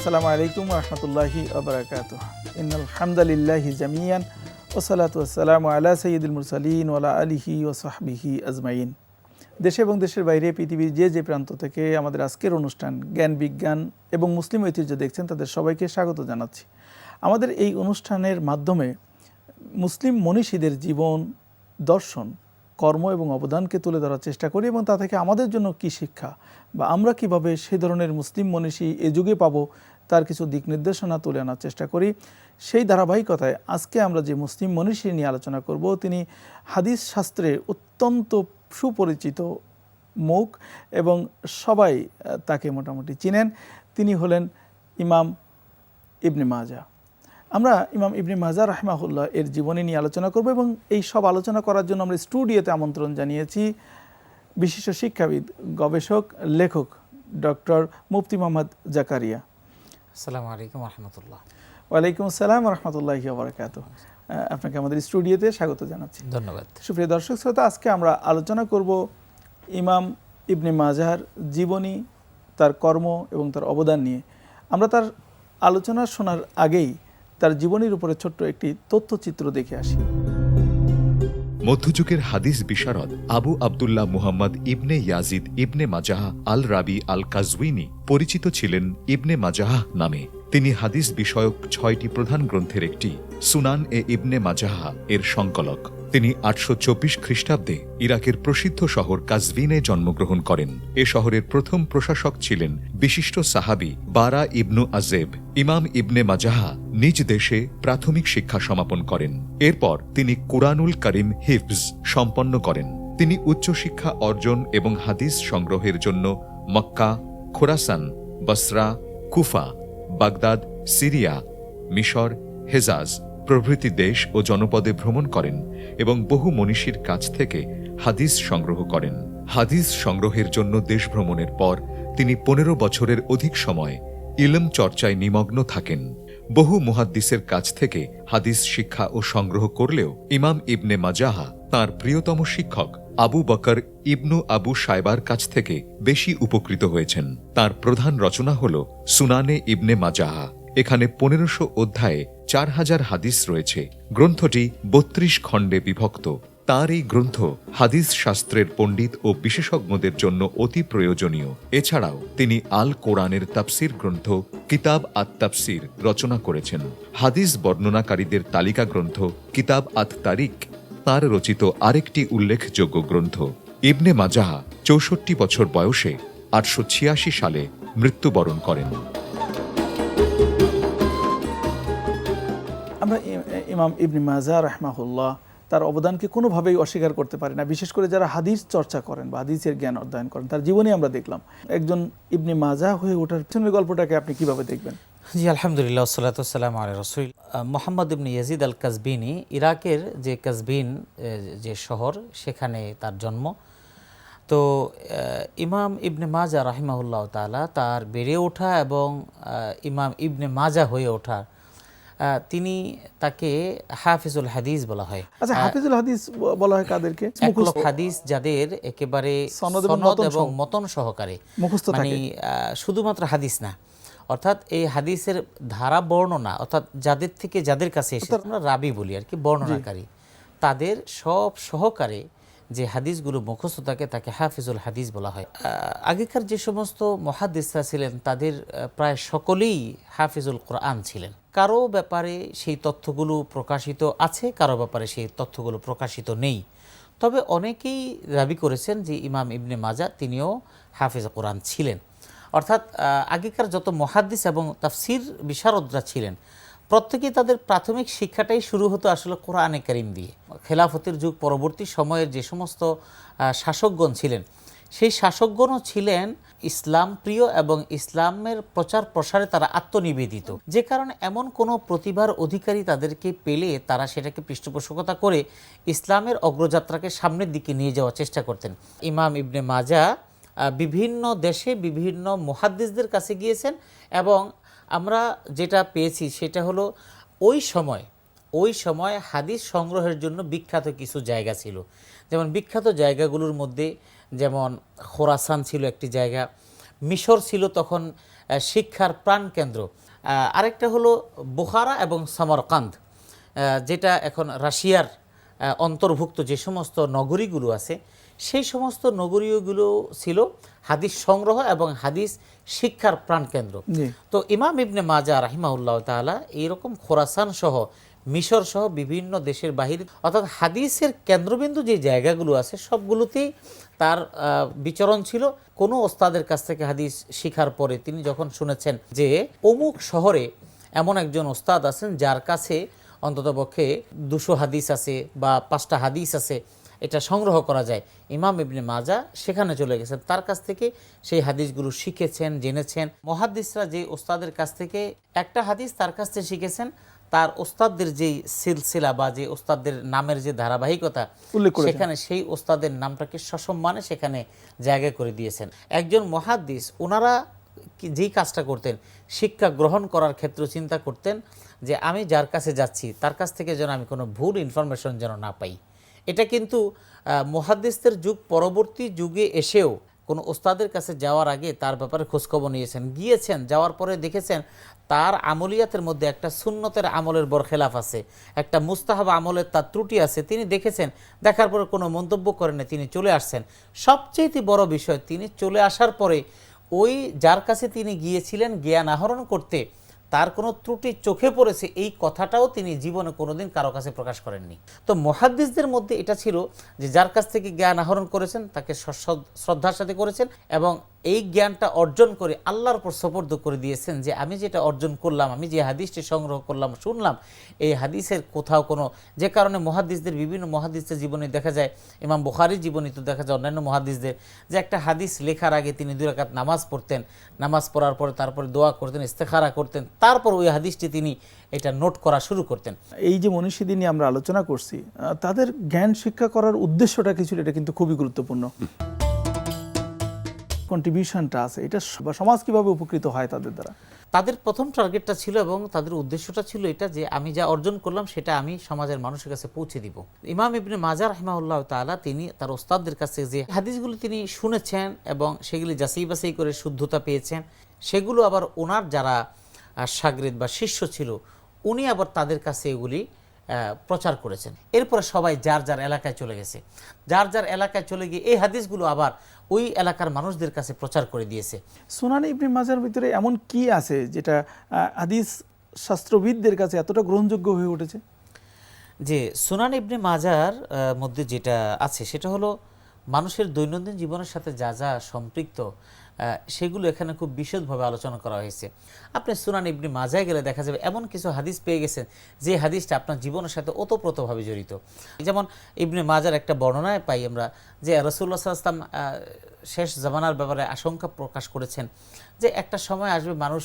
আসসালামু আলাইকুম ওয়া রাহমাতুল্লাহি ওয়া বারাকাতুহু। ইন্নাল হামদালিল্লাহি জামিয়ান ওয়া সালাতু ওয়াসসালামু আলা সাইয়্যিদিল মুরসালিন ওয়া আলা আলিহি ওয়া সাহবিহি আজমাইন। দেশে এবং দেশের বাইরে পৃথিবীর যে প্রান্ত থেকে আমাদের আজকের অনুষ্ঠান জ্ঞান বিজ্ঞান এবং মুসলিম ঐতিহ্য দেখছেন তাদের সবাইকে স্বাগত জানাচ্ছি। আমাদের এই অনুষ্ঠানের মাধ্যমে মুসলিম মনীষীদের জীবন, দর্শন, কর্ম এবং অবদানকে তুলে ধরার চেষ্টা করি এবং তা থেকে আমাদের জন্য কী শিক্ষা বা আমরা কিভাবে সেই ধরনের মুসলিম মনীষী এ যুগে পাবো তার কিছু দিক নির্দেশনা তুলে আনার চেষ্টা করি। সেই ধারাবাহিকতায় আজকে আমরা যে মুসলিম মনীষী নিয়ে আলোচনা করব, তিনি হাদিস শাস্ত্রে অত্যন্ত সুপরিচিত মুখ এবং সবাই তাকে মোটামুটি চিনেন। তিনি হলেন ইমাম ইবনে মাজাহ। আমরা ইমাম ইবনে মাজাহ রাহিমাহুল্লাহ এর জীবনী নিয়ে আলোচনা করব এবং এই সব আলোচনা করার জন্য আমরা স্টুডিওতে আমন্ত্রণ জানিয়েছি বিশিষ্ট শিক্ষাবিদ, গবেষক, লেখক ডক্টর মুফতি মোহাম্মদ জাকারিয়া। আসসালামু আলাইকুম ওয়া রাহমাতুল্লাহ। ওয়ালাইকুম আসসালাম ওয়া রাহমাতুল্লাহি ওয়া বারাকাতুহু। আপনাকে আমাদের স্টুডিওতে স্বাগত জানাচ্ছি। ধন্যবাদ। সুপ্রিয় দর্শক শ্রোতা, আজকে আমরা আলোচনা করব ইমাম ইবনে মাজাহর জীবনী, তার কর্ম এবং তার অবদান নিয়ে। আমরা তার আলোচনা শোনার আগেই তার জীবনীর উপরে ছোট্ট একটি তথ্যচিত্র দেখে আসি। মধ্যযুগের হাদিস বিশারদ আবু আবদুল্লাহ মুহাম্মদ ইবনে ইয়াজিদ ইবনে মাজাহ আল রাবি আল কাজউইনি পরিচিত ছিলেন ইবনে মাজাহ নামে। তিনি হাদিস বিষয়ক 6টি প্রধান গ্রন্থের একটি সুনান এ ইবনে মাজাহ এর সংকলক। তিনি 824 খ্রিস্টাব্দে ইরাকের প্রসিদ্ধ শহর কাজভিনে জন্মগ্রহণ করেন। এ শহরের প্রথম প্রশাসক ছিলেন বিশিষ্ট সাহাবী বারা ইবনু আজেব। ইমাম ইবনে মাজাহ নিজ দেশে প্রাথমিক শিক্ষা সমাপন করেন। এরপর তিনি কুরআনুল কারীম হিফজ সম্পন্ন করেন। তিনি উচ্চশিক্ষা অর্জন এবং হাদিস সংগ্রহের জন্য মক্কা, খোরাসান, বসরা, কুফা, বাগদাদ, সিরিয়া, মিশর, হেজাজ প্রভৃতি দেশ ও জনপদে ভ্রমণ করেন এবং বহু মনীষীর কাছ থেকে হাদিস সংগ্রহ করেন। হাদিস সংগ্রহের জন্য দেশ ভ্রমণের পর তিনি 15 বছরের অধিক সময় ইলম চর্চায় নিমগ্ন থাকেন। বহু মুহাদ্দিসের কাছ থেকে হাদিস শিক্ষা ও সংগ্রহ করলেও ইমাম ইবনে মাজাহ তাঁর প্রিয়তম শিক্ষক আবু বকর ইবনু আবু শায়বার কাছ থেকে বেশি উপকৃত হয়েছেন। তার প্রধান রচনা হল সুনানে ইবনে মাজাহ। এখানে 1500 অধ্যায়ে 4000 হাদিস রয়েছে। গ্রন্থটি 32 খণ্ডে বিভক্ত। তাঁর এই গ্রন্থ হাদিস শাস্ত্রের পণ্ডিত ও বিশেষজ্ঞদের জন্য অতি প্রয়োজনীয়। এছাড়াও তিনি আল কোরআনের তাফসির গ্রন্থ কিতাব আত তাফসির রচনা করেছেন। হাদিস বর্ণনাকারীদের তালিকা গ্রন্থ কিতাব আত তারিক তাঁর রচিত আরেকটি উল্লেখযোগ্য গ্রন্থ। ইবনে মাজাহ 64 বছর বয়সে 886 সালে মৃত্যুবরণ করেন। আমরা ইমাম ইবনে মাজাহ রাহিমাহুল্লাহ তার অবদানকে কোনোভাবেই অস্বীকার করতে পারি না, বিশেষ করে যারা হাদিস চর্চা করেন বা হাদিসের জ্ঞান অধ্যয়ন করেন। তার জীবনী আমরা দেখলাম। একজন ইবনে মাজাহ হয়ে ওঠার পিছনের গল্পটাকে আপনি কিভাবে দেখবেন? জি আলহামদুলিল্লাহ, ওয়াসসালাতু ওয়াসসালামু আলা রাসূল। মুহাম্মদ ইবনে ইয়াজিদ আল কাজবিনি, ইরাকের যে কাজবিন যে শহর, সেখানে তার জন্ম। তো ইমাম ইবনে মাজাহ রাহিমাহুল্লাহ তাআলা তার বেড়ে ওঠা এবং ইমাম ইবনে মাজাহ হয়ে ওঠা, তিনি তাকে হাফিজুল হাদিস বলা হয়। আচ্ছা, হাফিজুল হাদিস বলা হয় কাদেরকে? হাদিস যাদের একেবারে সনদ এবং মতন সহকারে, মানে শুধুমাত্র হাদিস না, অর্থাৎ এই হাদিসের ধারা বর্ণনা, অর্থাৎ যাদের থেকে যাদের কাছে এসে আমরা রাবি বলি আর কি, বর্ণনাকারী, তাদের সব সহকারে যে হাদিসগুলো মুখস্থ থাকে তাকে হাফিজুল হাদিস বলা হয়। আগেকার যে সমস্ত মুহাদ্দিসরা ছিলেন তাদের প্রায় সকলেই হাফিজুল কোরআন ছিলেন। কারো ব্যাপারে সেই তথ্যগুলো প্রকাশিত আছে, কারো ব্যাপারে সেই তথ্যগুলো প্রকাশিত নেই। তবে অনেকেই দাবি করেছেন যে ইমাম ইবনে মাজাহ তিনিও হাফিজ কোরআন ছিলেন। অর্থাৎ আগেকার যত মুহাদ্দিস এবং তাফসির বিশারদরা ছিলেন, প্রত্যেকেই তাদের প্রাথমিক শিক্ষাটাই শুরু হতো আসলে কোরআনে কারীম দিয়ে। খেলাফতের যুগ পরবর্তী সময়ের যে সমস্ত শাসকগণ ছিলেন, সেই শাসকগণও ছিলেন ইসলাম প্রিয় এবং ইসলামের প্রচার প্রসারে তারা আত্মনিবেদিত। যে কারণে এমন কোনো প্রতিভার অধিকারী তাদেরকে পেলে তারা সেটাকে পৃষ্ঠপোষকতা করে ইসলামের অগ্রযাত্রাকে সামনের দিকে নিয়ে যাওয়ার চেষ্টা করতেন। ইমাম ইবনে মাজাহ বিভিন্ন দেশে বিভিন্ন মুহাদ্দিসদের কাছে গিয়েছেন এবং আমরা যেটা পেয়েছি সেটা হলো ওই সময় হাদিস সংগ্রহের জন্য বিখ্যাত কিছু জায়গা ছিল। যেমন বিখ্যাত জায়গাগুলোর মধ্যে যেমন খোরাসান ছিল একটি জায়গা, মিশর ছিল তখন শিক্ষার প্রাণকেন্দ্র। আরেকটা হলো বুখারা এবং সামরকান্দ, যেটা এখন রাশিয়ার অন্তর্ভুক্ত যে সমস্ত নগরীগুলো আছে, সেই সমস্ত নগরীগুলো ছিল হাদিস সংগ্রহ এবং হাদিস শিক্ষার প্রাণকেন্দ্র। তো ইমাম ইবনে মাজা রাহিমাহুল্লাহ তাআলা এইরকম খোরাসান সহ মিশর সহ বিভিন্ন দেশের বাহিরে, অর্থাৎ হাদিসের কেন্দ্রবিন্দু যে জায়গাগুলো আছে সবগুলোতেই তার বিচরণ ছিল। কোনো ওস্তাদের কাছ থেকে হাদিস শিখার পরে তিনি যখন শুনেছেন যে অমুক শহরে এমন একজন ওস্তাদ আছেন যার কাছে অন্ততপক্ষে 200 হাদিস আছে বা 5টা হাদিস আছে, এটা সংগ্রহ করা যায়, ইমাম ইবনে মাজা সেখানে চলে গেছেন, তার কাছ থেকে সেই হাদিসগুলো শিখেছেন, জেনেছেন। মুহাদ্দিসরা যে ওস্তাদের কাছ থেকে একটা হাদিস তার কাছ থেকে শিখেছেন, তার ওস্তাদদের যেই সিলসিলা বা যে ওস্তাদদের নামের যে ধারাবাহিকতা সেখানে সেই ওস্তাদের নামটাকে সসম্মানে সেখানে জায়গা করে দিয়েছেন। একজন মুহাদ্দিস ওনারা যেই কাজটা করতেন, শিক্ষা গ্রহণ করার ক্ষেত্রে চিন্তা করতেন যে আমি যার কাছে যাচ্ছি তার কাছ থেকে যেন আমি কোনো ভুল ইনফরমেশন যেন না পাই। এটা কিন্তু মুহাদ্দিসদের যুগ পরবর্তী যুগে এসেও কোনো ওস্তাদের কাছে যাওয়ার আগে তার ব্যাপারে খোঁজখবর নিয়েছেন, গিয়েছেন, যাওয়ার পরে দেখেছেন তার আমলিয়াতের মধ্যে একটা সুন্নতের আমলের বরখেলাফ আছে, একটা মুস্তাহাব আমলের তার ত্রুটি আছে, তিনি দেখেছেন, দেখার পরে কোনো মন্তব্য করেন না, তিনি চলে আসছেন। সবচেয়ে বড় বিষয়, তিনি চলে আসার পরে ওই যার কাছে তিনি গিয়েছিলেন জ্ঞান আহরণ করতে, তার কোনো ত্রুটি চোখে পড়েছে এই কথাটাও তিনি জীবনে কোনোদিন কারো কাছে প্রকাশ করেননি। তো মুহাদ্দিসদের মধ্যে এটা ছিল যে যার কাছ থেকে জ্ঞান আহরণ করেছেন তাকে শ্রদ্ধার সাথে করেছেন এবং এই জ্ঞানটা অর্জন করে আল্লাহর উপর সুপর্দ করে দিয়েছেন যে আমি যেটা অর্জন করলাম, আমি যে হাদিসটি সংগ্রহ করলাম, শুনলাম, এই হাদিসের কোথাও কোনো, যে কারণে মুহাদ্দিসদের বিভিন্ন মুহাদ্দিসদের জীবনে দেখা যায়, ইমাম বুখারীর জীবনী তো দেখা যায়, অন্যান্য মুহাদ্দিসদের, যে একটা হাদিস লেখার আগে তিনি 2 রাকাত নামাজ পড়তেন, নামাজ পড়ার পরে তারপরে দোয়া করতেন, ইস্তেখারা করতেন, তারপর ওই হাদিসটি তিনি এটা নোট করা শুরু করতেন। এই যে মনীষীদের নিয়ে আমরা আলোচনা করছি, তাদের জ্ঞান শিক্ষা করার উদ্দেশ্যটা কিছু, এটা কিন্তু খুবই গুরুত্বপূর্ণ। কন্ট্রিবিউশনটা আছে, এটা সমাজ কিভাবে উপকৃত হয় তাদের দ্বারা। তাদের প্রথম টার্গেটটা ছিল এবং তাদের উদ্দেশ্যটা ছিল এটা যে আমি যা অর্জন করলাম সেটা আমি সমাজের মানুষের কাছে পৌঁছে দিব। ইমাম ইবনে মাজা রাহিমাহুল্লাহ তাআলা তিনি তার ওস্তাদদের কাছে যে হাদিসগুলো তিনি শুনেছেন এবং সেগুলি যাচাই বাছাই করে শুদ্ধতা পেয়েছেন, সেগুলো আবার ওনার যারা শাগরিদ বা শিষ্য ছিল উনি আবার তাদের কাছে এগুলি প্রচার করেছেন। এরপরে সবাই যার যার এলাকায় চলে গেছে, যার যার এলাকায় চলে গিয়ে এই হাদিসগুলো আবার ওই এলাকার মানুষদের কাছে প্রচার করে দিয়েছে। সুনান ইবনে মাজার ভিতরে এমন কি আছে যেটা হাদিস শাস্ত্রবিদদের কাছে এতটা গ্রহণযোগ্য হয়ে উঠেছে? যে সুনান ইবনে মাজার মধ্যে যেটা আছে সেটা হলো মানুষের দৈনন্দিন জীবনের সাথে যা যা সম্পৃক্ত সেগুলো এখানে খুব বিশদভাবে আলোচনা করা হয়েছে। আপনি সুনান ইবনে মাজায় গেলে দেখা যাবে এমন কিছু হাদিস পেয়ে গেছেন যে হাদিসটা আপনার জীবনের সাথে ওতপ্রোতভাবে জড়িত। যেমন ইবনে মাজার একটা বর্ণনায় পাই আমরা যে রাসূলুল্লাহ সাল্লাল্লাহু আলাইহি ওয়াসাল্লাম শেষ জামানার ব্যাপারে আশঙ্কা প্রকাশ করেছেন যে একটা সময় আসবে মানুষ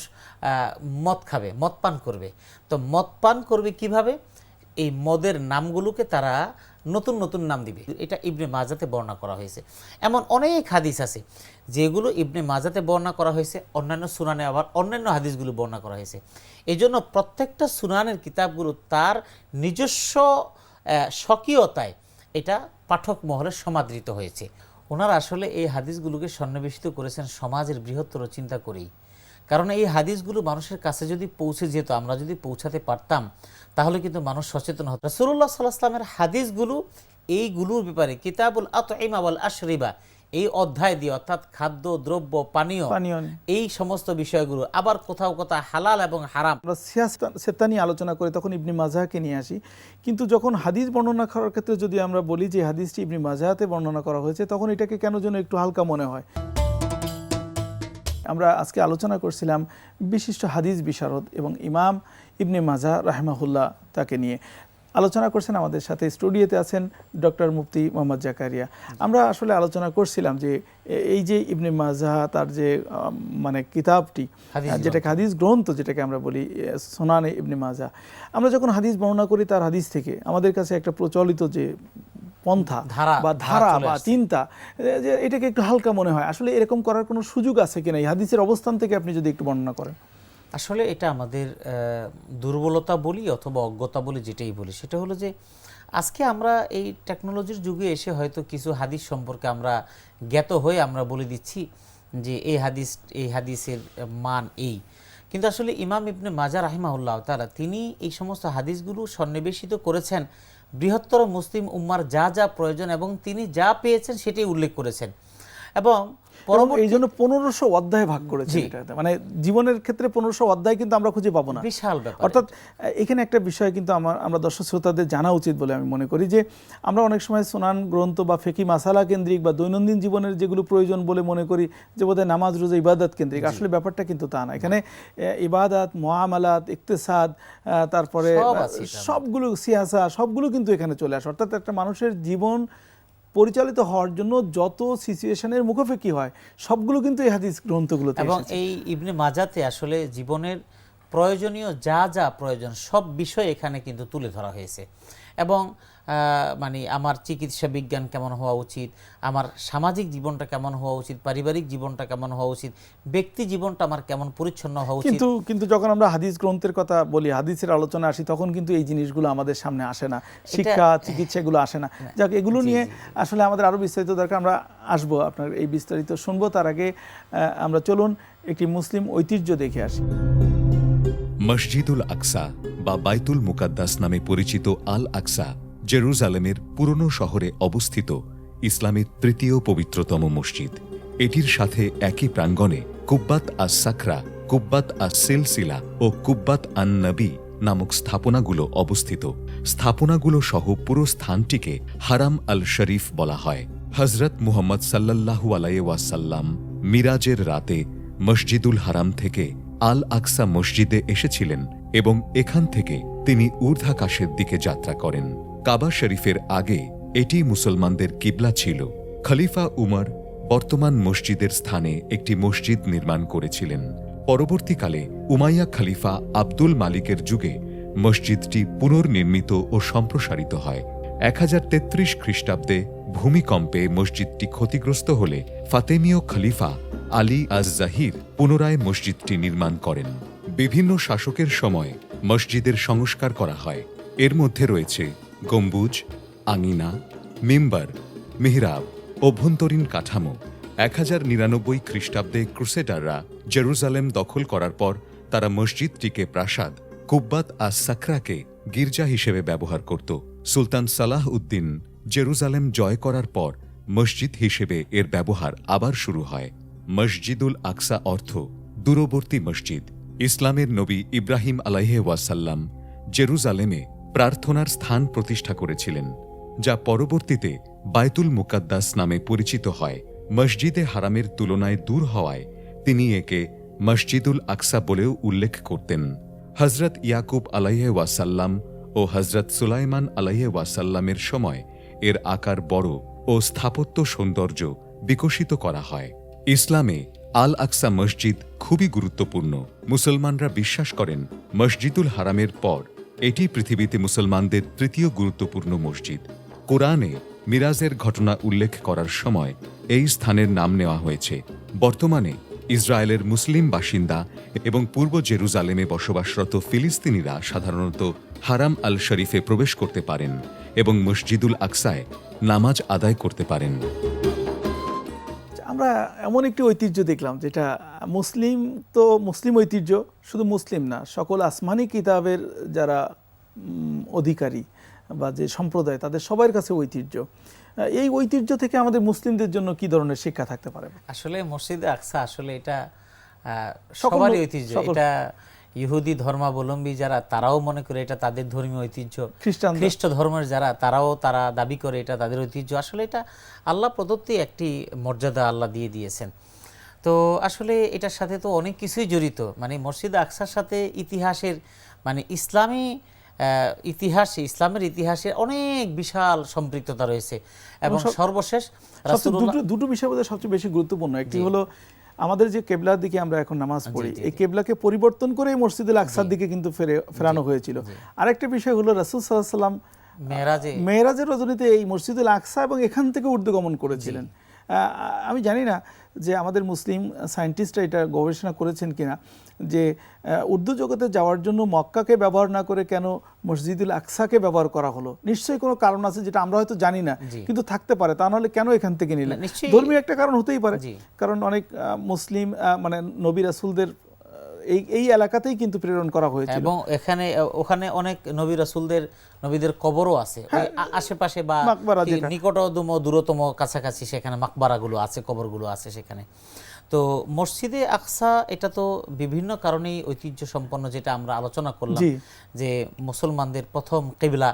মদ খাবে, মদ পান করবে। তো মদ পান করবে কিভাবে? এই মদের নামগুলোকে তারা নতুন নতুন নাম দিবে। এটা ইবনে মাজাতে বর্ণনা করা হয়েছে। এমন অনেক হাদিস আছে যেগুলো ইবনে মাজাতে বর্ণনা করা হয়েছে, অন্যান্য সুনানে আবার অন্যান্য হাদিসগুলো বর্ণনা করা হয়েছে। এই জন্য প্রত্যেকটা সুনানের কিতাবগুলো তার নিজস্ব স্বকীয়তায় এটা পাঠক মহলে সমাদৃত হয়েছে। ওনারা আসলে এই হাদিসগুলোকে সন্নিবেশিত করেছেন সমাজের বৃহত্তর চিন্তা করেই। কারণ এই হাদিসগুলো মানুষের কাছে যদি পৌঁছে যেত, আমরা যদি পৌঁছাতে পারতাম, তাহলে কিন্তু মানুষ সচেতন হতো। রাসূলুল্লাহ সাল্লাল্লাহু আলাইহি ওয়াসাল্লামের হাদিসগুলো এইগুলোর ব্যাপারে কিতাবুল আতঈমা ওয়াল আশরিবা এই অধ্যায় দিয়ে, অর্থাৎ খাদ্য দ্রব্য পানীয় এই সমস্ত বিষয়গুলো, আবার কোথাও কোথাও হালাল এবং হারাম। আমরা সিয়াসা নিয়ে আলোচনা করি তখন ইবনে মাজাহকে নিয়ে আসি, কিন্তু যখন হাদিস বর্ণনা করার ক্ষেত্রে যদি আমরা বলি যে হাদিসটি ইবনে মাজাহতে বর্ণনা করা হয়েছে, তখন এটাকে কেন যেন একটু হালকা মনে হয়। আমরা আজকে আলোচনা করছিলাম বিশিষ্ট হাদিস বিশারদ এবং ইমাম ইবনে মাজা রাহিমাহুল্লাহ তাকে নিয়ে। আলোচনা করছেন আমাদের সাথে স্টুডিওতে আছেন ডক্টর মুফতি মোহাম্মদ জাকারিয়া। আমরা আসলে আলোচনা করছিলাম যে এই যে ইবনে মাজা তার যে মানে কিতাবটি, যেটাকে হাদিস গ্রন্থ যেটাকে আমরা বলি সুনানে ইবনে মাজা, আমরা যখন হাদিস বর্ণনা করি তার হাদিস থেকে আমাদের কাছে একটা প্রচলিত যে পন্থা বা ধারা বা চিন্তা, যে এটাকে একটু হালকা মনে হয়। আসলে এরকম করার কোনো সুযোগ আছে কিনা এই হাদিসের অবস্থান থেকে আপনি যদি একটু বর্ণনা করেন। আসলে এটা আমাদের দুর্বলতা বলি অথবা অজ্ঞতা বলি, যেটাই বলি, সেটা হলো যে আজকে আমরা এই টেকনোলজির যুগে এসে হয়তো কিছু হাদিস সম্পর্কে আমরা জ্ঞাত হয়ে আমরা বলে দিচ্ছি যে এই হাদিসের মান এই, কিন্তু আসলে ইমাম ইবনে মাজাহ রাহিমাহুল্লাহ তাআলা তিনি এই সমস্ত হাদিসগুলো সন্নিবেশিত করেছেন বৃহত্তর মুসলিম উম্মার যা যা প্রয়োজন, এবং তিনি যা পেয়েছেন সেটাই উল্লেখ করেছেন। এবং এই জন্য 1500 অধ্যায় ভাগ করেছে এটাতে, মানে জীবনের ক্ষেত্রে 1500 অধ্যায় কিন্তু আমরা খুঁজে পাবো না, বিশাল ব্যাপার। অর্থাৎ এখানে একটা বিষয় কিন্তু আমরা দর্শক শ্রোতাদের জানা উচিত বলে আমি মনে করি, যে আমরা অনেক সময় সুনান গ্রন্থ বা ফিকহি মাসালা কেন্দ্রিক বা দৈনন্দিন জীবনের যেগুলো প্রয়োজন বলে মনে করি যে বোধহয় নামাজ রোজা ইবাদত কেন্দ্রিক, আসলে ব্যাপারটা কিন্তু তা না। এখানে ইবাদত, মুআমালাত, ইকতিসাদ, তারপরে সবগুলো সিয়াসা সবগুলো কিন্তু এখানে চলে আসে। অর্থাৎ একটা মানুষের জীবন পরিচালিত হওয়ার জন্য যত সিচুয়েশনের মুখোমুখি হয় সবগুলো কিন্তু এই হাদিস গ্রন্থগুলোতে এবং এই ইবনে মাজাতে আসলে জীবনের প্রয়োজনীয় যা যা প্রয়োজন সব বিষয় এখানে কিন্তু তুলে ধরা হয়েছে। এবং মানে আমার চিকিৎসা বিজ্ঞান কেমন হওয়া উচিত, আমার সামাজিক জীবনটা কেমন হওয়া উচিত, পারিবারিক জীবনটা কেমন হওয়া উচিত, ব্যক্তি জীবনটা আমার কেমন পরিচ্ছন্ন হওয়া উচিত। কিন্তু যখন আমরা হাদিস গ্রন্থের কথা বলি, হাদিসের আলোচনা আসি, তখন কিন্তু এই জিনিসগুলো আমাদের সামনে আসে না, শিক্ষা চিকিৎসা এগুলো আসে না। যাক, এগুলো নিয়ে আসলে আমাদের আরো বিস্তারিত দরকার, আমরা আসবো, আপনার এই বিস্তারিত শুনবো। তার আগে আমরা চলুন একটি মুসলিম ঐতিহ্য দেখে আসি। মসজিদুল আকসা বা বাইতুল মুকাদ্দাস নামে পরিচিত আল আকসা জেরুজালেমের পুরনো শহরে অবস্থিত ইসলামের তৃতীয় পবিত্রতম মসজিদ। এটির সাথে একই প্রাঙ্গণে কুব্বাত আস সাখরা, কুব্বাত আস সিলসিলা ও কুব্বাত আন নবী নামক স্থাপনাগুলো অবস্থিত। স্থাপনাগুলো সহ পুরো স্থানটিকে হারাম আল শরীফ বলা হয়। হজরত মুহাম্মদ সাল্লাল্লাহু আলাইহি ওয়াসাল্লাম মিরাজের রাতে মসজিদুল হারাম থেকে আল আকসা মসজিদে এসেছিলেন এবং এখান থেকে তিনি ঊর্ধ্বাকাশের দিকে যাত্রা করেন। কাবা শরীফের আগে এটি মুসলমানদের কিবলা ছিল। খলিফা উমর বর্তমান মসজিদের স্থানে একটি মসজিদ নির্মাণ করেছিলেন। পরবর্তীকালে উমাইয়া খলিফা আব্দুল মালিকের যুগে মসজিদটি পুনর্নির্মিত ও সম্প্রসারিত হয়। 1033 খ্রিস্টাব্দে ভূমিকম্পে মসজিদটি ক্ষতিগ্রস্ত হলে ফাতেমীয় খলিফা আলী আজ জাহির পুনরায় মসজিদটি নির্মাণ করেন। বিভিন্ন শাসকের সময় মসজিদের সংস্কার করা হয়। এর মধ্যে রয়েছে গম্বুজ, আঙিনা, মিম্বার, মিহরাব, অভ্যন্তরীণ কাঠামো। 1099 খ্রিস্টাব্দে ক্রুসেডাররা জেরুজালেম দখল করার পর তারা মসজিদটিকে প্রাসাদ, কুব্বাত আস সাখরাকে গির্জা হিসেবে ব্যবহার করত। সুলতান সালাহ উদ্দিন জেরুজালেম জয় করার পর মসজিদ হিসেবে এর ব্যবহার আবার শুরু হয়। মসজিদুল আকসা অর্থ দূরবর্তী মসজিদ। ইসলামের নবী ইব্রাহিম আলাইহি ওয়াসাল্লাম জেরুজালেমে প্রার্থনার স্থান প্রতিষ্ঠা করেছিলেন, যা পরবর্তীতে বাইতুল মুকাদ্দাস নামে পরিচিত হয়। মসজিদে হারামের তুলনায় দূর হওয়ায় তিনি একে মসজিদুল আকসা বলেও উল্লেখ করতেন। হজরত ইয়াকুব আলাইহি ওয়াসাল্লাম ও হজরত সুলাইমান আলাইহি ওয়াসাল্লামের সময় এর আকার বড় ও স্থাপত্য সৌন্দর্য বিকশিত করা হয়। ইসলামে আল আকসা মসজিদ খুবই গুরুত্বপূর্ণ। মুসলমানরা বিশ্বাস করেন মসজিদুল হারামের পর এটি পৃথিবীতে মুসলমানদের তৃতীয় গুরুত্বপূর্ণ মসজিদ। কোরআনে মিরাজের ঘটনা উল্লেখ করার সময় এই স্থানের নাম নেওয়া হয়েছে। বর্তমানে ইসরায়েলের মুসলিম বাসিন্দা এবং পূর্ব জেরুজালেমে বসবাসরত ফিলিস্তিনিরা সাধারণত হারাম আল শরীফে প্রবেশ করতে পারেন এবং মসজিদুল আকসায় নামাজ আদায় করতে পারেন। আমরা এমন একটি ঐতিহ্য দেখলাম যেটা মুসলিম ঐতিহ্য, শুধু মুসলিম না, সকল আসমানি কিতাবের যারা অধিকারী বা যে সম্প্রদায় তাদের সবার কাছে ঐতিহ্য। এই ঐতিহ্য থেকে আমাদের মুসলিমদের জন্য কি ধরনের শিক্ষা থাকতে পারে? আসলে মসজিদে আকসা আসলে এটা সবারই ঐতিহ্য। এটা ইহুদি ধর্মাবলম্বী যারা তারাও মনে করে এটা তাদের ধর্মীয় ঐতিহ্য, খ্রিস্ট ধর্মের তারা দাবি করে এটা তাদের ঐতিহ্য। আসলে এটা আল্লাহ প্রদত্ত একটি মর্যাদা আল্লাহ দিয়ে দিয়েছেন। তো আসলে এটার সাথে তো অনেক কিছুই জড়িত, মানে মসজিদ আকসার সাথে ইতিহাসের মানে ইসলামের ইতিহাসের অনেক বিশাল সম্পৃক্ততা রয়েছে। এবং সর্বশেষ দুটো বিষয় বোধহয় সবচেয়ে বেশি গুরুত্বপূর্ণ। একটি হলো আমাদের যে কেবলার দিকে আমরা এখন নামাজ পড়ি, এই কেবলাকে পরিবর্তন করে মসজিদুল আকসার দিকে কিন্তু ফেরানো হয়েছিল। আরেকটা বিষয় হলো রাসূল সাল্লাল্লাহু আলাইহি ওয়াসাল্লাম মেরাজের রজনীতে এই মসজিদুল আকসা এবং এখান থেকে ঊর্ধ্বগমন করেছিলেন। আমি জানি না যে আমাদের মুসলিম সায়েন্টিস্টরা এটা গবেষণা করেছেন কিনা যে উর্দু জগতে যাওয়ার জন্য মক্কাকে ব্যবহার না করে কেন মসজিদুল আকসাকে ব্যবহার করা হলো। নিশ্চয়ই কোনো কারণ আছে যেটা আমরা হয়তো জানি না, কিন্তু থাকতে পারে। তা নাহলে কেন এখান থেকে নিলেন? ধর্মীয় একটা কারণ হতেই পারে, কারণ অনেক মুসলিম মানে নবী রাসূলদের এই এলাকাতেই কিন্তু প্রেরণ করা হয়েছিল এবং ওখানে অনেক নবীদের কবরও আছে আশেপাশে বা নিকটতম দূরতম কাছাকাছি, সেখানে মাকবারাগুলো আছে, কবরগুলো আছে সেখানে। তো মসজিদে আকসা এটা তো বিভিন্ন কারণেই ঐতিহ্য সম্পন্ন, যেটা আমরা আলোচনা করলাম যে মুসলমানদের প্রথম কিবলা,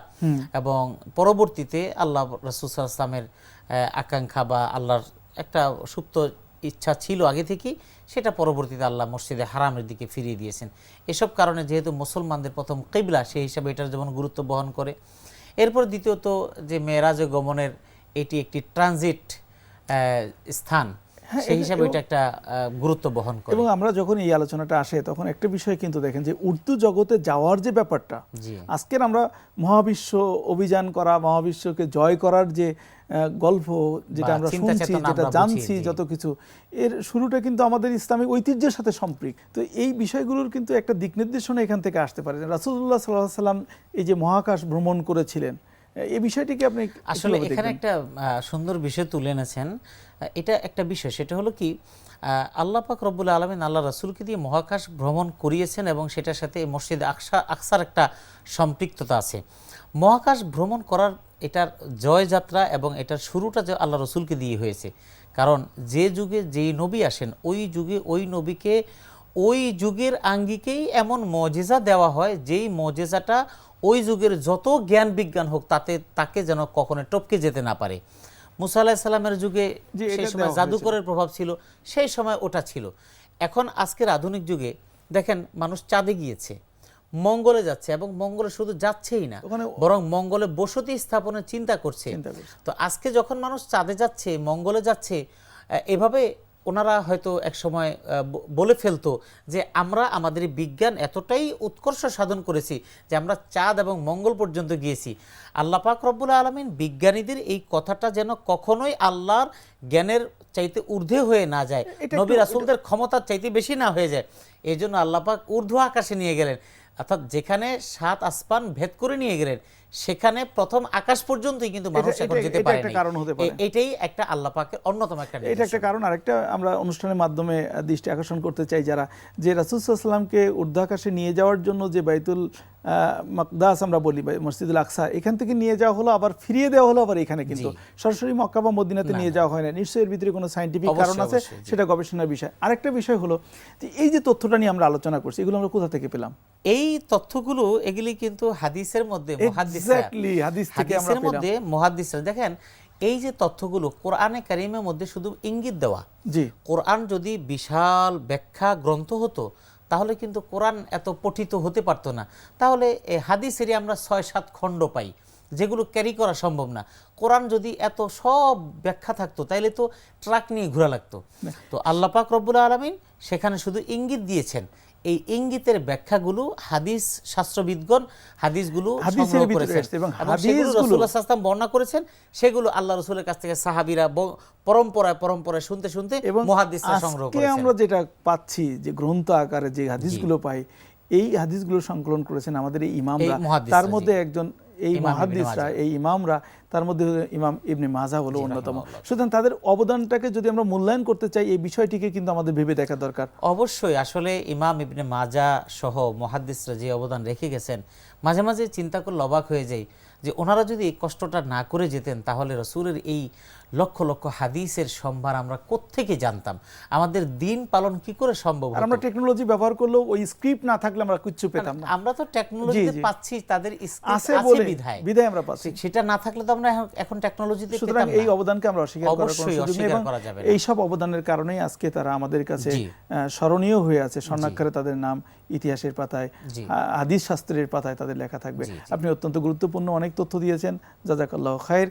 এবং পরবর্তীতে আল্লাহ রাসূল সাল্লাল্লাহু আলাইহি ওয়াসাল্লামের আকাঙ্ক্ষা বা আল্লাহর একটা সুপ্ত ইচ্ছা ছিল আগে থেকেই, সেটা পরবর্তীতে আল্লাহ মসজিদে হারামের দিকে ফিরিয়ে দিয়েছেন। এসব কারণে যেহেতু মুসলমানদের প্রথম কিবলা, সেই হিসাবে এটার যেমন গুরুত্ব বহন করে। এরপর দ্বিতীয়ত যে মেরাজে গমনের এটি একটি ট্রানজিট স্থান, সেই হিসাবে এটা একটা গুরুত্ব বহন করে। এবং আমরা যখন এই আলোচনাটা আসে তখন একটা বিষয় কিন্তু দেখেন যে উর্দু জগতে যাওয়ার যে ব্যাপারটা, আজকের আমরা মহাবিশ্ব অভিযান করা, মহাবিশ্বকে জয় করার যে গল্প যেটা আমরা শুনছি, যেটা জানছি, যত কিছু, এর শুরুটা কিন্তু আমাদের ইসলামিক ঐতিহ্যের সাথে সম্পৃক্ত। তো এই বিষয়গুলোর কিন্তু একটা দিক নির্দেশনা এখান থেকে আসতে পারে। রাসূলুল্লাহ সাল্লাল্লাহু আলাইহি ওয়াসাল্লাম এই যে মহাকাশ ভ্রমণ করেছিলেন, এই বিষয়টিকে আপনি আসলে এখানে একটা সুন্দর বিষয় তুলে এনেছেন। এটা একটা বিষয়, সেটা হলো কি, আল্লাহ পাক রব্বুল আলামিন আল্লাহ রাসূলকে দিয়ে মহাকাশ ভ্রমণ করিয়েছেন এবং সেটার সাথে মসজিদে আকসার একটা সম্পৃক্ততা আছে। মহাকাশ ভ্রমণ করার এটার জয়যাত্রা এবং এটার শুরুটা যে আল্লাহ রসুলকে দিয়ে হয়েছে, কারণ যে যুগে যেই নবী আসেন ওই যুগে ওই নবীকে ওই যুগের আঙ্গিকেই এমন মুজিজা দেওয়া হয়, যেই মুজিজাটা ওই যুগের যত জ্ঞান বিজ্ঞান হোক তাকে যেন কখনো টপকে যেতে না পারে। মুসা আলাইহিস সালামের যুগে সেই সময় জাদুকরের প্রভাব ছিল, সেই সময় ওটা ছিল। এখন আজকের আধুনিক যুগে দেখেন মানুষ চাঁদে গিয়েছে, মঙ্গলে যাচ্ছে, এবং মঙ্গলে শুধু যাচ্ছেই না, বরং মঙ্গলে বসতি স্থাপনের চিন্তা করছে। তো আজকে যখন মানুষ চাঁদে যাচ্ছে, মঙ্গলে যাচ্ছে, এভাবে ওনারা হয়তো এক সময় বলে ফেলতো যে আমরা আমাদের বিজ্ঞান এতটাই উৎকর্ষ সাধন করেছি যে আমরা চাঁদ এবং মঙ্গল পর্যন্ত গিয়েছি। আল্লাহ পাক রব্বুল আলামিন বিজ্ঞানীদের এই কথাটা যেন কখনোই আল্লাহর জ্ঞানের চাইতে ঊর্ধ্বে হয়ে না যায়, নবী রাসূলদের ক্ষমতার চাইতে বেশি না হয়ে যায়, এই জন্য আল্লাহ পাক ঊর্ধ্ব আকাশে নিয়ে গেলেন, অর্থাৎ যেখানে 7 আসমান ভেদ করে নিয়ে গেলেন সেখানে প্রথম আকাশ পর্যন্তই কিন্তু মানুষ এখন যেতে পারে না। এটাই একটা আল্লাহ পাকের অন্যতম একটা, এটা একটা কারণ। আরেকটা আমরা অনুষ্ঠানের মাধ্যমে দৃষ্টি আকর্ষণ করতে চাই, যারা যে রাসূল সাল্লাল্লাহু আলাইহি ওয়াসাল্লামকে ঊর্ধ্ব আকাশে নিয়ে যাওয়ার জন্য যে বাইতুল মাকদাস আমরা বলি, মসজিদুল আকসা, এখান থেকে নিয়ে যাওয়া হলো, আবার ফিরিয়ে দেওয়া হলো আবার এখানে, কিন্তু সরাসরি মক্কা বা মদিনাতে নিয়ে যাওয়া হয় না। নিশ্চয়ই এর ভিতরে কোনো সায়েন্টিফিক কারণ আছে, সেটা গবেষণার বিষয়। আরেকটা বিষয় হলো যে এই যে তথ্যটা নিয়ে আমরা আলোচনা করছি, এগুলো আমরা কোথা থেকে পেলাম? এই তথ্যগুলো এগুলি কিন্তু হাদিসের মধ্যে মুহাদ্দিসরা দেখেন, এই যে তথ্যগুলো কোরআনে কারিমের মধ্যে শুধু ইঙ্গিত দেওয়া। কোরআন যদি বিশাল ব্যাখ্যা গ্রন্থ হতো তাহলে কিন্তু কোরআন এত পঠিত হতে পারতো না। তাহলে হাদিসেরই আমরা 6-7 খণ্ড পাই, যেগুলো ক্যারি করা সম্ভব না। কোরআন যদি এত সব ব্যাখ্যা থাকতো তাইলে তো ট্রাক নিয়ে ঘোরা লাগতো। তো আল্লাহ পাক রব্বুল আলামিন সেখানে শুধু ইঙ্গিত দিয়েছেন। এই ইঙ্গিতের ব্যাখ্যাগুলো হাদিস শাস্ত্রবিদগণ হাদিসগুলো সংগ্রহ করেছেন এবং সেগুলো রাসূলুল্লাহ সাল্লাল্লাহু আলাইহি ওয়াসাল্লাম বর্ণনা করেছেন। সেগুলো আল্লাহ রাসূলের কাছ থেকে সাহাবীরা পরম্পরায় শুনতে মুহাদ্দিসরা সংগ্রহ করেছেন। আমরা যেটা পাচ্ছি যে গ্রন্থ আকারে যে হাদিসগুলো পাই, এই হাদিসগুলো সংকলন করেছেন আমাদের এই ইমামরা। তার মধ্যে একজন এই মুহাদ্দিসরা, এই ইমামরা, তার মধ্যে ইমাম ইবনে মাজাহ হলো অন্যতম। সুতরাং তাদের অবদানটাকে যদি আমরা মূল্যায়ন করতে চাই, এই বিষয়টিকে কিন্তু আমাদের ভেবে দেখা দরকার। অবশ্যই আসলে ইমাম ইবনে মাজাহ সহ মুহাদ্দিসরা যে অবদান রেখে গেছেন, মাঝে মাঝে চিন্তা করলে অবাক হয়ে যায় যে ওনারা যদি এই কষ্টটা না করে যেতেন তাহলে রাসূলের এই লক্ষ লক্ষ হাদিসের সম্ভার আমরা কোত্থেকে জানতাম? আমাদের দিন পালন কি করে সম্ভব হতো? আমরা টেকনোলজি ব্যবহার করলেও ওই স্ক্রিপ্ট না থাকলে আমরা কিচ্ছু পেতাম না। আমরা তো টেকনোলজিতে পাচ্ছি, তাদের স্ক্রিপ্ট আছে বিধায় আমরা পাচ্ছি, সেটা না থাকলে তো আমরা এখন টেকনোলজিতে পেতাম না। সুতরাং এই অবদানকে আমরা অস্বীকার করা যাবে না। এই সব অবদানের কারণেই আজকে তারা আমাদের কাছে স্মরণীয় হয়ে আছে, স্বর্ণাক্ষরে তাদের নাম ইতিহাসের পাতায়, হাদিস শাস্ত্রের পাতায় তাদের লেখা থাকবে। আপনি অত্যন্ত গুরুত্বপূর্ণ অনেক তথ্য দিয়েছেন, জাযাকাল্লাহু খাইর।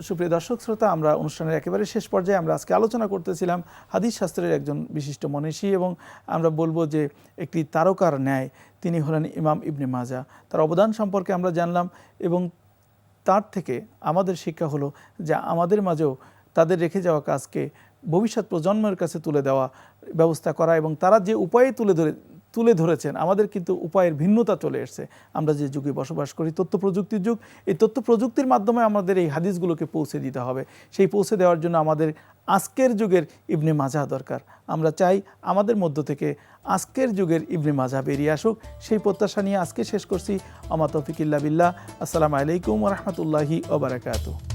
সুপ্রিয় দর্শক শ্রোতা, আমরা অনুষ্ঠানের একেবারে শেষ পর্যায়ে আমরা আজকে আলোচনা করতেছিলাম হাদিস শাস্ত্রের একজন বিশিষ্ট মনীষী, এবং আমরা বলবো যে একটি তারকার ন্যায় তিনি হলেন ইমাম ইবনে মাজাহ। তার অবদান সম্পর্কে আমরা জানলাম, এবং তার থেকে আমাদের শিক্ষা হলো যে আমাদের মাঝেও তাদের রেখে যাওয়া কাজকে ভবিষ্যৎ প্রজন্মের কাছে তুলে দেওয়া ব্যবস্থা করা, এবং তারা যে উপায়ে তুলে ধরেছেন, আমাদের কিন্তু উপায়ের ভিন্নতা চলে এসছে। আমরা যে যুগে বসবাস করি তথ্য প্রযুক্তির যুগ, এই তথ্য প্রযুক্তির মাধ্যমে আমাদের এই হাদিসগুলোকে পৌঁছে দিতে হবে। সেই পৌঁছে দেওয়ার জন্য আমাদের আজকের যুগের ইবনে মাজাহ দরকার। আমরা চাই আমাদের মধ্য থেকে আজকের যুগের ইবনে মাজাহ বেরিয়ে আসুক। সেই প্রত্যাশা নিয়ে আজকে শেষ করছি। আমা তৌফিক ইল্লা বিল্লাহ। আসসালামু আলাইকুম ওয়া রাহমাতুল্লাহি ওয়া বারাকাতুহু।